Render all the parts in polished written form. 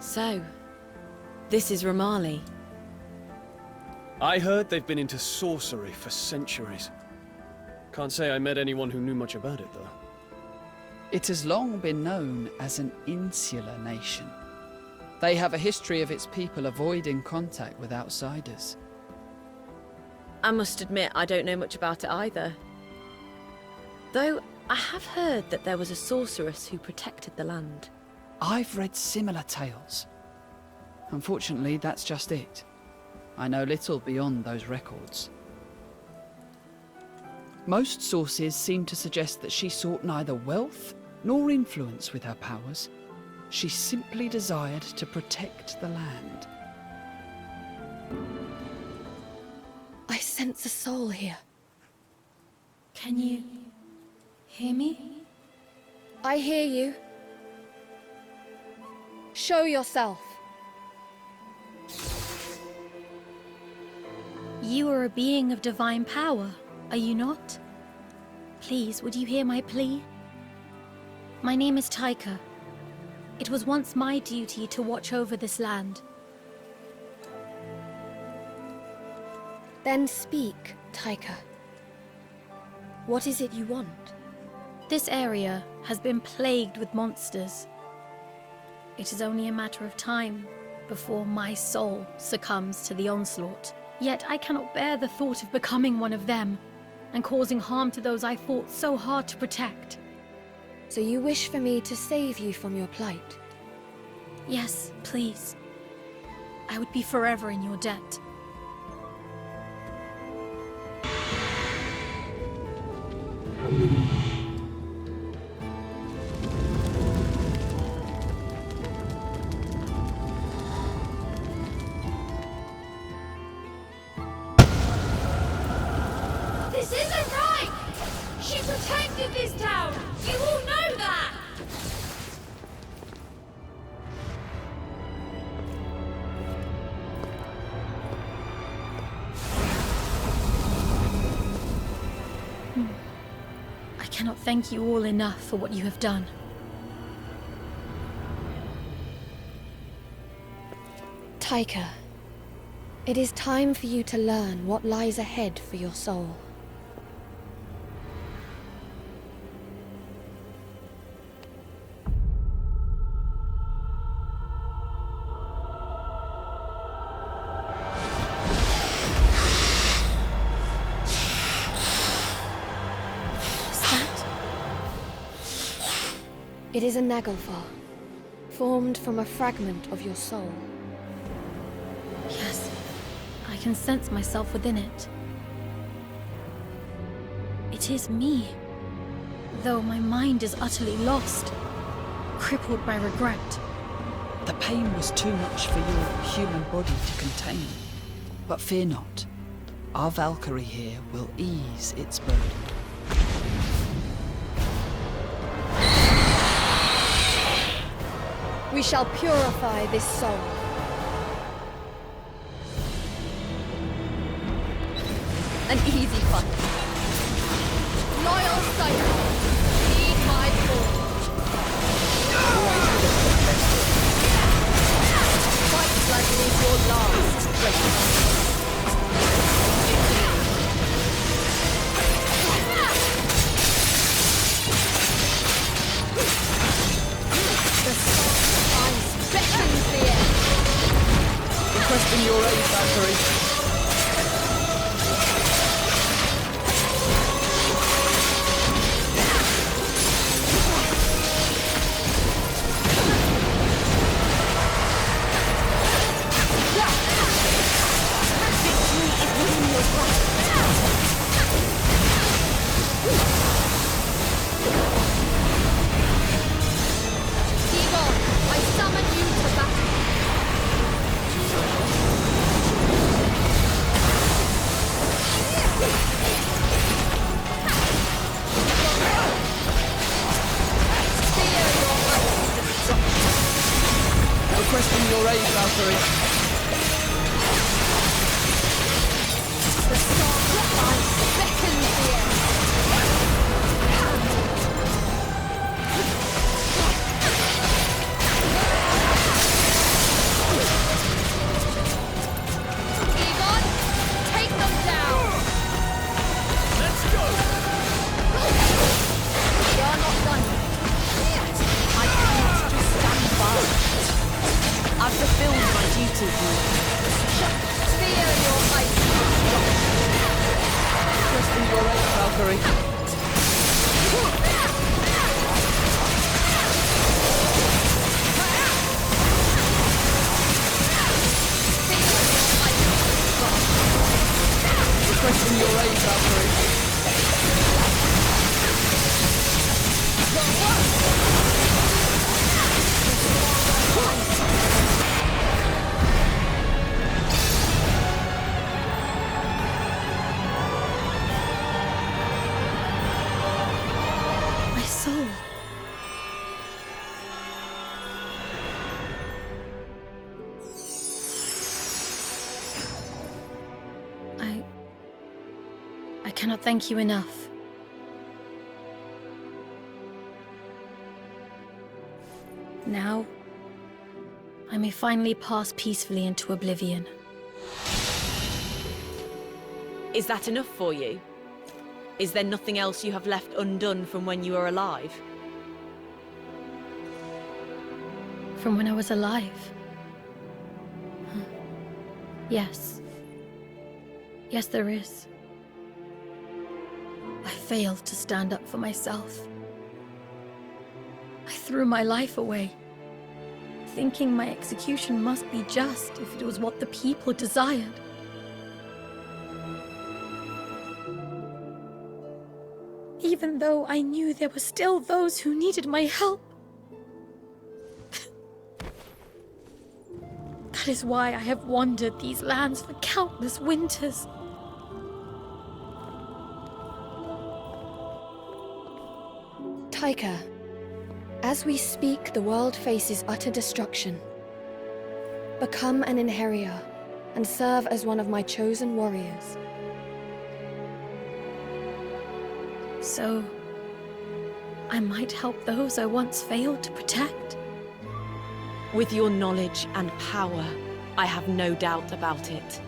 So, this is Romali. I heard they've been into sorcery for centuries. Can't say I met anyone who knew much about it, though. It has long been known as an insular nation. They have a history of its people avoiding contact with outsiders. I must admit, I don't know much about it either. Though, I have heard that there was a sorceress who protected the land. I've read similar tales. Unfortunately, that's just it. I know little beyond those records. Most sources seem to suggest that she sought neither wealth nor influence with her powers. She simply desired to protect the land. I sense a soul here. Can you hear me? I hear you. Show yourself. You are a being of divine power, are you not? Please, would you hear my plea? My name is Taika. It was once my duty to watch over this land. Then speak, Taika. What is it you want? This area has been plagued with monsters. It is only a matter of time before my soul succumbs to the onslaught. Yet I cannot bear the thought of becoming one of them and causing harm to those I fought so hard to protect. So you wish for me to save you from your plight? Yes, please. I would be forever in your debt. This isn't right! She protected this town! You all know that! I cannot thank you all enough for what you have done. Taika, it is time for you to learn what lies ahead for your soul. It is a Naglfar, formed from a fragment of your soul. Yes, I can sense myself within it. It is me, though my mind is utterly lost, crippled by regret. The pain was too much for your human body to contain. But fear not. Our Valkyrie here will ease its burden. We shall purify this soul. An easy fight. Loyal Taika, heed my call. Fight like it is your last. The sacrifice beckons the end. Requesting your aid, Valkyrie. I summon you to battle. Requesting your aid, Valkyrie. The star In your aid, Valkyrie. My soul. I cannot thank you enough. Now, I may finally pass peacefully into oblivion. Is that enough for you? Is there nothing else you have left undone from when you were alive? From when I was alive? Huh. Yes. Yes, there is. I failed to stand up for myself. I threw my life away, thinking my execution must be just if it was what the people desired. Even though I knew there were still those who needed my help. That is why I have wandered these lands for countless winters. Taika, as we speak, the world faces utter destruction. Become an Inherior and serve as one of my chosen warriors. So, I might help those I once failed to protect. With your knowledge and power, I have no doubt about it.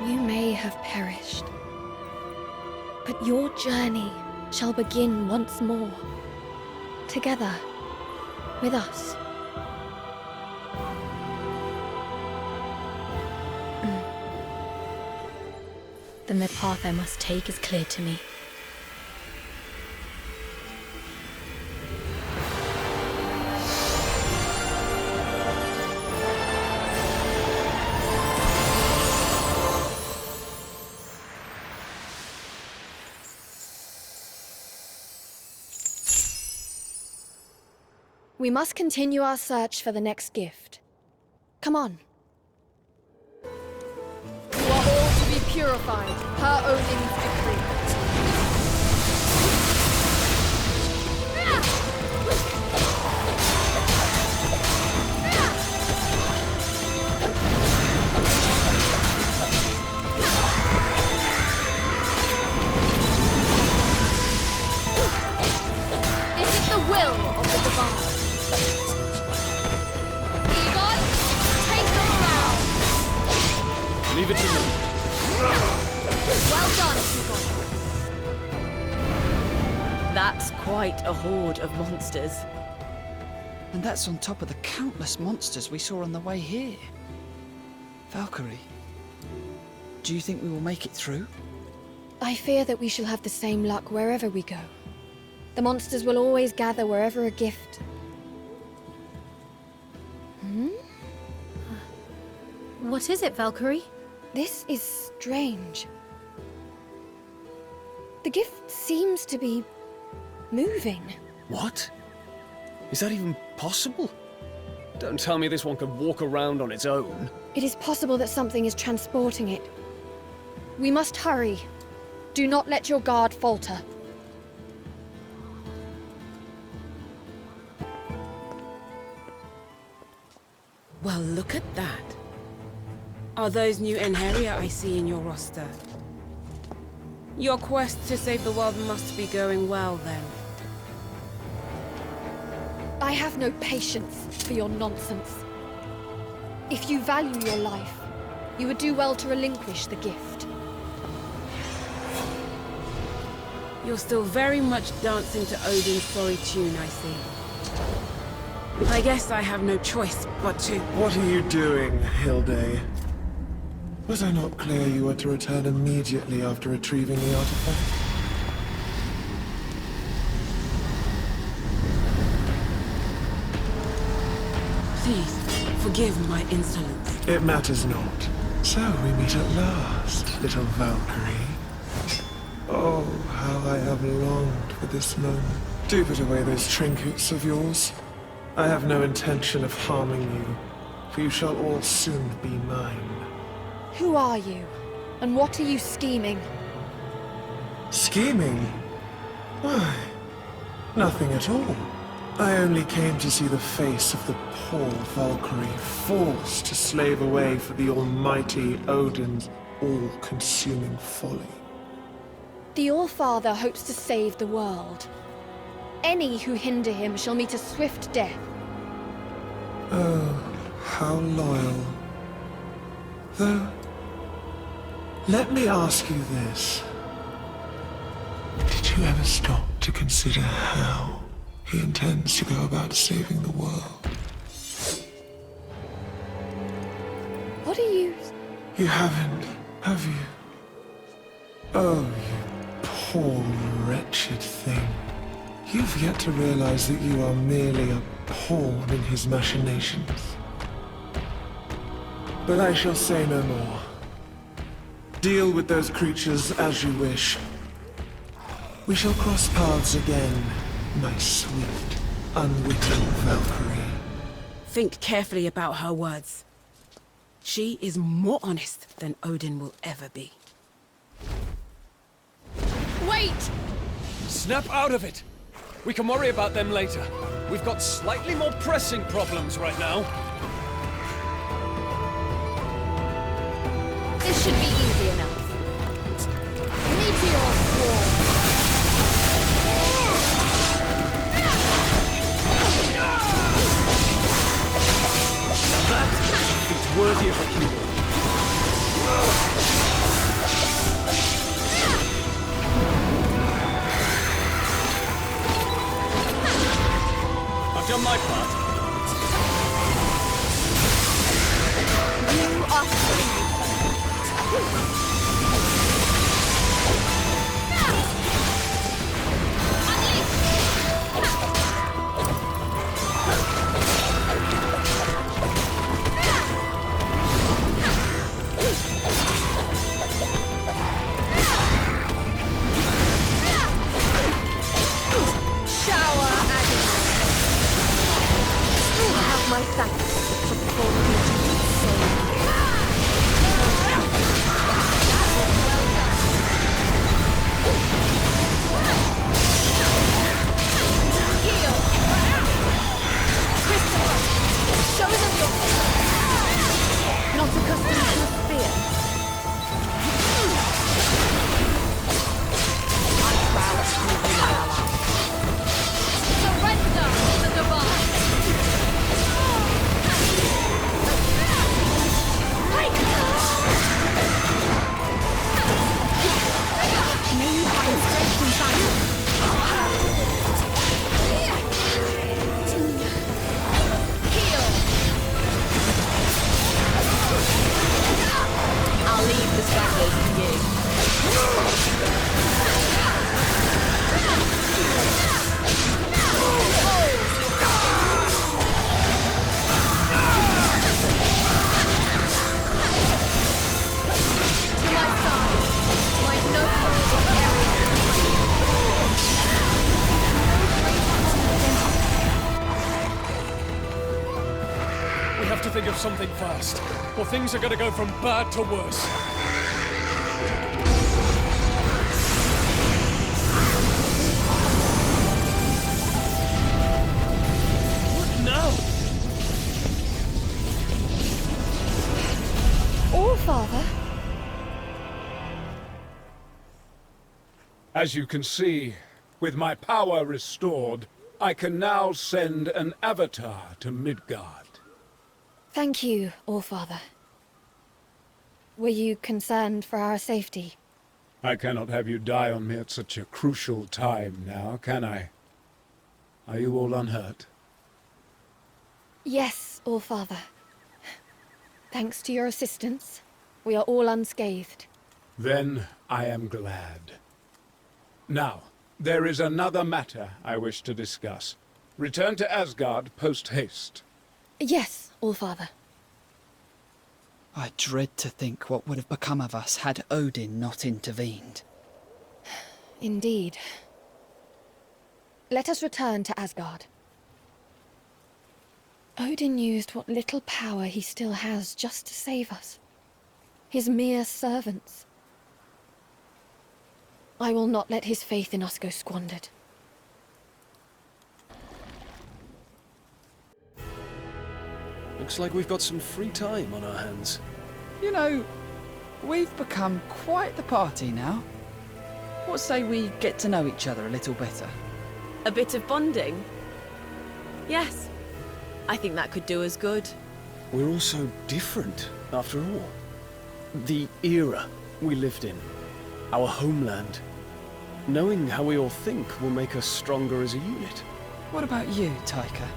You may have perished, but your journey shall begin once more, together with us. Then the path I must take is clear to me. We must continue our search for the next gift. Come on. You are all to be purified, per Odin's decree. This is the will of the divine. Egon, take them around. Leave it to me. Well done, Egon. That's quite a horde of monsters. And that's on top of the countless monsters we saw on the way here. Valkyrie, do you think we will make it through? I fear that we shall have the same luck wherever we go. The monsters will always gather wherever a gift... What is it, Valkyrie? This is strange. The gift seems to be... moving. What? Is that even possible? Don't tell me this one could walk around on its own. It is possible that something is transporting it. We must hurry. Do not let your guard falter. Well, look at that. Are those new Enheria I see in your roster? Your quest to save the world must be going well, then. I have no patience for your nonsense. If you value your life, you would do well to relinquish the gift. You're still very much dancing to Odin's sorry tune, I see. I guess I have no choice but to... What are you doing, Hilde? Was I not clear you were to return immediately after retrieving the artifact? Please, forgive my insolence. It matters not. So we meet at last, little Valkyrie. Oh, how I have longed for this moment. Do put away those trinkets of yours. I have no intention of harming you, for you shall all soon be mine. Who are you? And what are you scheming? Scheming? Why, nothing at all. I only came to see the face of the poor Valkyrie forced to slave away for the almighty Odin's all-consuming folly. The All-Father hopes to save the world. Any who hinder him shall meet a swift death. Oh, how loyal. Though, let me ask you this. Did you ever stop to consider how he intends to go about saving the world? What are you... You haven't, have you? Oh, you poor wretched thing. You've yet to realize that you are merely a pawn in his machinations. But I shall say no more. Deal with those creatures as you wish. We shall cross paths again, my sweet, unwitting Valkyrie. Think carefully about her words. She is more honest than Odin will ever be. Wait! Snap out of it! We can worry about them later. We've got slightly more pressing problems right now. This should be easy enough. Meteor swarm! It's worthy of a hero. I've done my part. You are free. My thanks for performing your duty so Heal! Christopher! Show them your not accustomed to a spear. I'm proud to be my ally. Surrender to the divine! May you find strength inside you. Heal. I'll leave the stragglers to you. To my side, my noble We have to think of something fast, or things are gonna go from bad to worse. What now? All-Father? As you can see, with my power restored, I can now send an avatar to Midgard. Thank you, All-Father. Were you concerned for our safety? I cannot have you die on me at such a crucial time now, can I? Are you all unhurt? Yes, All-Father. Thanks to your assistance, We are all unscathed. Then I am glad. Now, there is another matter I wish to discuss. Return to Asgard post-haste. Yes, Allfather. I dread to think what would have become of us had Odin not intervened. Indeed. Let us return to Asgard. Odin used what little power he still has just to save us. His mere servants. I will not let his faith in us go squandered. Looks like we've got some free time on our hands. You know, we've become quite the party now. What say we get to know each other a little better? A bit of bonding? Yes. I think that could do us good. We're all so different, after all. The era we lived in. Our homeland. Knowing how we all think will make us stronger as a unit. What about you, Taika?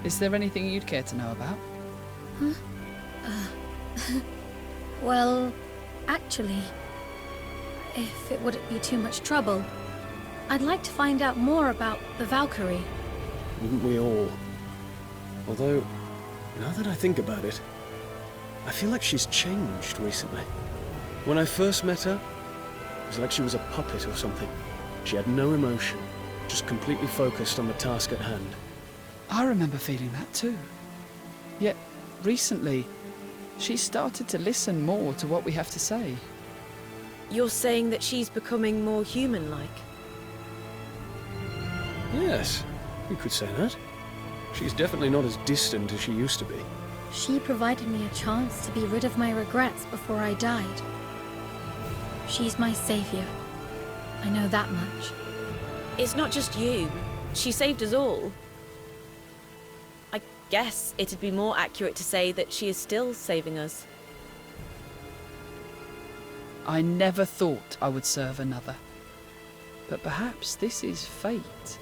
Is there anything you'd care to know about? Well, actually, if it wouldn't be too much trouble, I'd like to find out more about the Valkyrie. Wouldn't we all? Although, now that I think about it, I feel like she's changed recently. When I first met her, it was like she was a puppet or something. She had no emotion, just completely focused on the task at hand. I remember feeling that too. Yet, recently, she started to listen more to what we have to say. You're saying that she's becoming more human-like? Yes, you could say that. She's definitely not as distant as she used to be. She provided me a chance to be rid of my regrets before I died. She's my savior. I know that much. It's not just you. She saved us all. I guess it'd be more accurate to say that she is still saving us. I never thought I would serve another. But perhaps this is fate.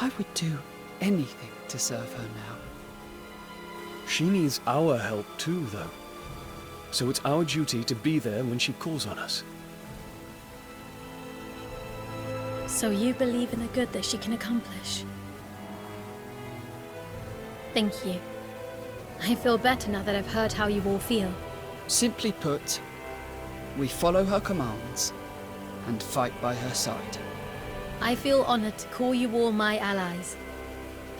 I would do anything to serve her now. She needs our help too, though. So it's our duty to be there when she calls on us. So you believe in the good that she can accomplish? Thank you. I feel better now that I've heard how you all feel. Simply put, we follow her commands and fight by her side. I feel honored to call you all my allies,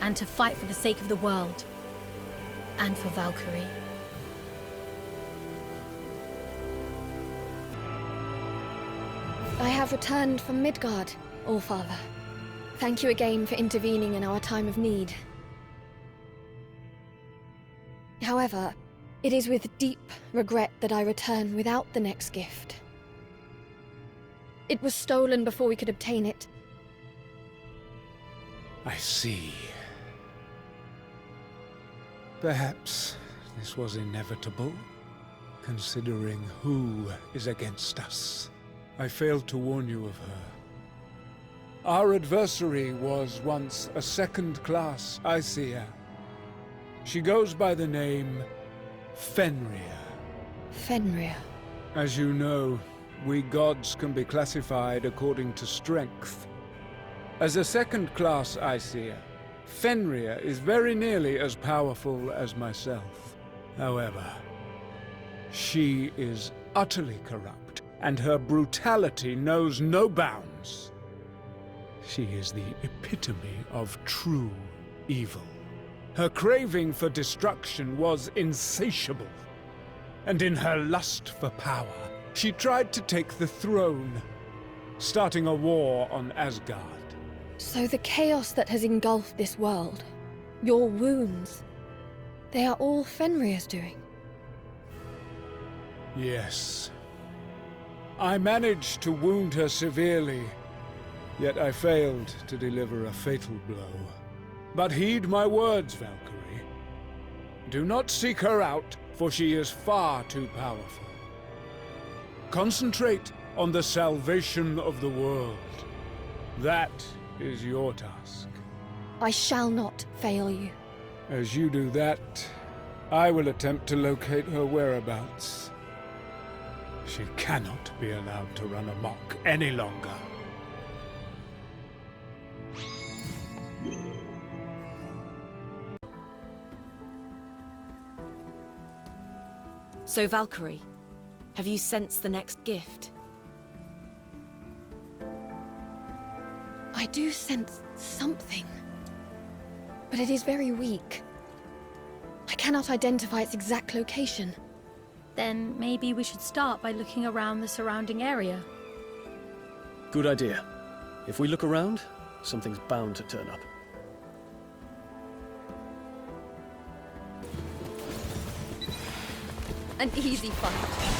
and to fight for the sake of the world, and for Valkyrie. I have returned from Midgard, Allfather. Thank you again for intervening in our time of need. However, it is with deep regret that I return without the next gift. It was stolen before we could obtain it. I see. Perhaps this was inevitable, considering who is against us. I failed to warn you of her. Our adversary was once a second-class Aesir. She goes by the name Fenrir. Fenrir. As you know, we gods can be classified according to strength. As a second-class Aesir, Fenrir is very nearly as powerful as myself. However, she is utterly corrupt, and her brutality knows no bounds. She is the epitome of true evil. Her craving for destruction was insatiable, and in her lust for power, she tried to take the throne, starting a war on Asgard. So the chaos that has engulfed this world, your wounds, they are all Fenrir's doing. Yes. I managed to wound her severely, yet I failed to deliver a fatal blow. But heed my words, Valkyrie. Do not seek her out, for she is far too powerful. Concentrate on the salvation of the world. That is your task. I shall not fail you. As you do that, I will attempt to locate her whereabouts. She cannot be allowed to run amok any longer. So, Valkyrie, have you sensed the next gift? I do sense something, but it is very weak. I cannot identify its exact location. Then maybe we should start by looking around the surrounding area. Good idea. If we look around, something's bound to turn up. An easy fight.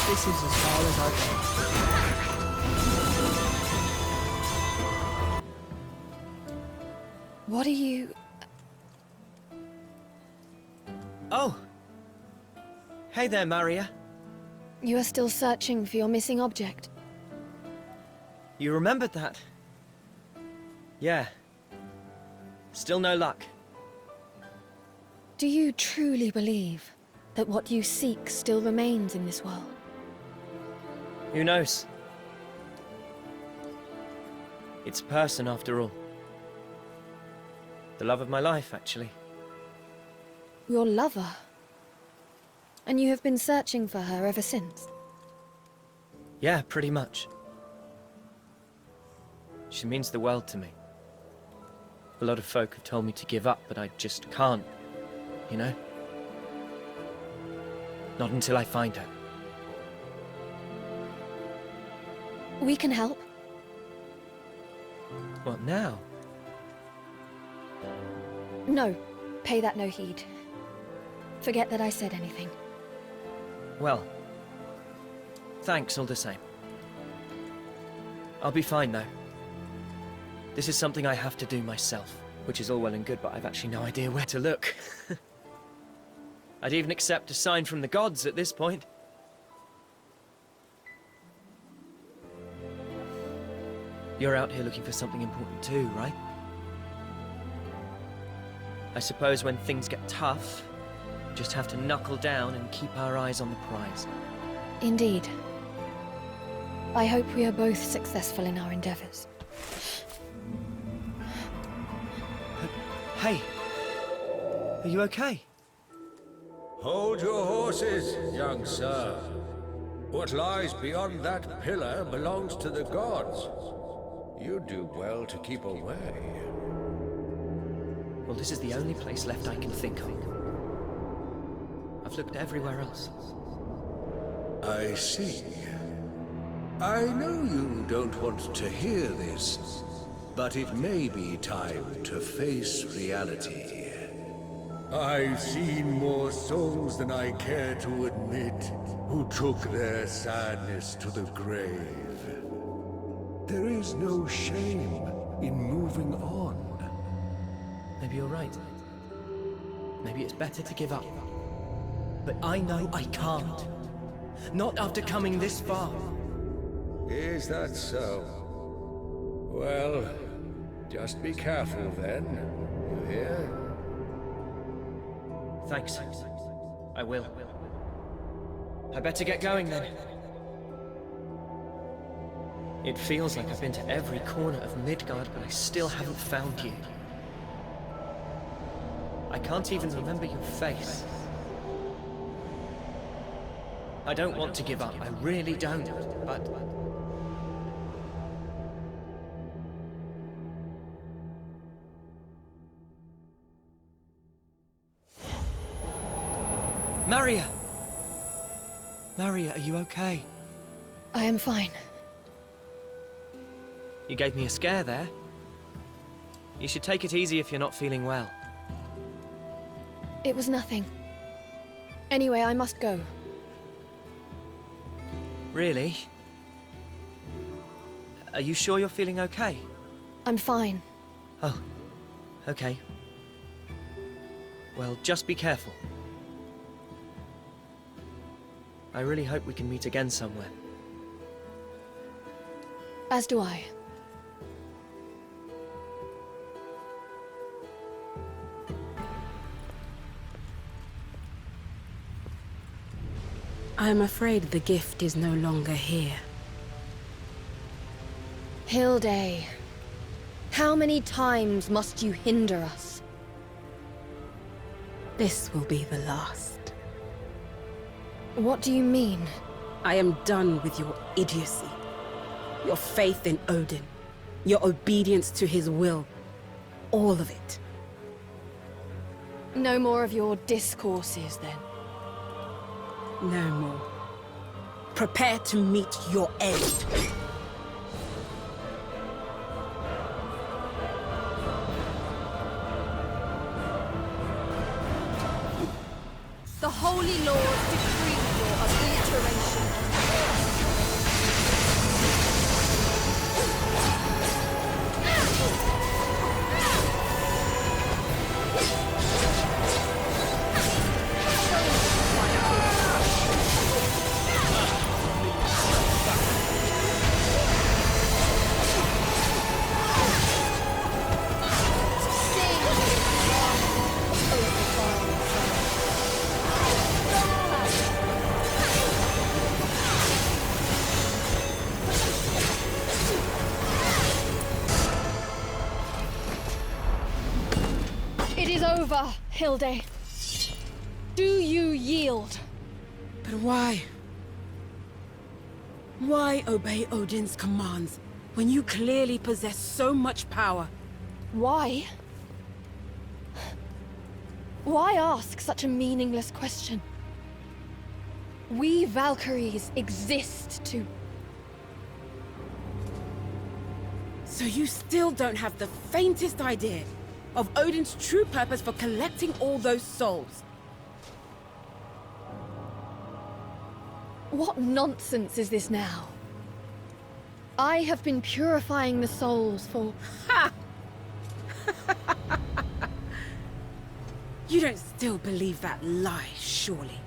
This is as far as I go. What are you... Oh! Hey there, Maria. You are still searching for your missing object? You remembered that? Yeah. Still no luck. Do you truly believe that what you seek still remains in this world? Who knows? It's a person, after all. The love of my life, actually. Your lover? And you have been searching for her ever since? Yeah, pretty much. She means the world to me. A lot of folk have told me to give up, but I just can't, you know? Not until I find her. We can help. What now? No, pay that no heed. Forget that I said anything. Well, thanks all the same. I'll be fine though. This is something I have to do myself, which is all well and good, but I've actually no idea where to look. I'd even accept a sign from the gods at this point. You're out here looking for something important too, right? I suppose when things get tough, we just have to knuckle down and keep our eyes on the prize. Indeed. I hope we are both successful in our endeavors. Hey! Are you okay? Hold your horses, young sir. What lies beyond that pillar belongs to the gods. You do well to keep away. Well, this is the only place left I can think of. I've looked everywhere else. I see. I know you don't want to hear this, but it may be time to face reality. I've seen more souls than I care to admit who took their sadness to the grave. There is no shame in moving on. Maybe you're right. Maybe it's better to give up. But I know I can't. Not after coming this far. Is that so? Well, just be careful then. You hear? Thanks. I will. I better get going then. It feels like I've been to every corner of Midgard, but I still haven't found you. I can't even remember your face. I don't want to give up, I really don't, but... Maria! Maria, are you okay? I am fine. You gave me a scare there. You should take it easy if you're not feeling well. It was nothing. Anyway, I must go. Really? Are you sure you're feeling okay? I'm fine. Oh, okay. Well, just be careful. I really hope we can meet again somewhere. As do I. I am afraid the gift is no longer here. Hilde, how many times must you hinder us? This will be the last. What do you mean? I am done with your idiocy. Your faith in Odin. Your obedience to his will. All of it. No more of your discourses, then. No more. Prepare to meet your end. The Holy Lord decree your obliteration. It is over, Hilde. Do you yield? But why? Why obey Odin's commands when you clearly possess so much power? Why? Why ask such a meaningless question? We Valkyries exist to... So you still don't have the faintest idea of Odin's true purpose for collecting all those souls? What nonsense is this now? I have been purifying the souls for... Ha! You don't still believe that lie, surely?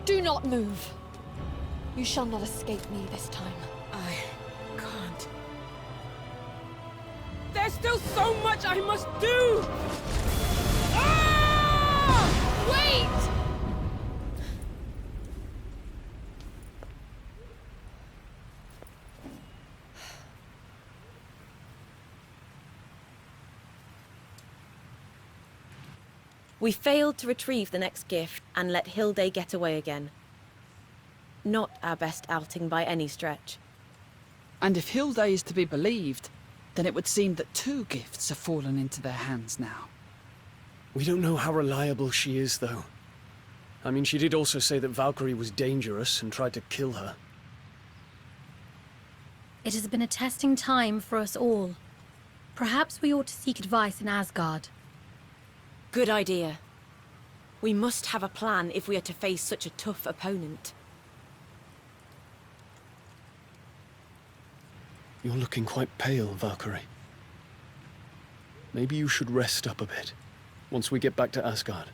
Do not move. You shall not escape me this time. I can't. There's still so much I must do! Ah! Wait! We failed to retrieve the next gift and let Hilde get away again. Not our best outing by any stretch. And if Hilde is to be believed, then it would seem that 2 gifts have fallen into their hands now. We don't know how reliable she is, though. I mean, she did also say that Valkyrie was dangerous and tried to kill her. It has been a testing time for us all. Perhaps we ought to seek advice in Asgard. Good idea. We must have a plan if we are to face such a tough opponent. You're looking quite pale, Valkyrie. Maybe you should rest up a bit, once we get back to Asgard.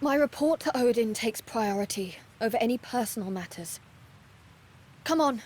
My report to Odin takes priority over any personal matters. Come on,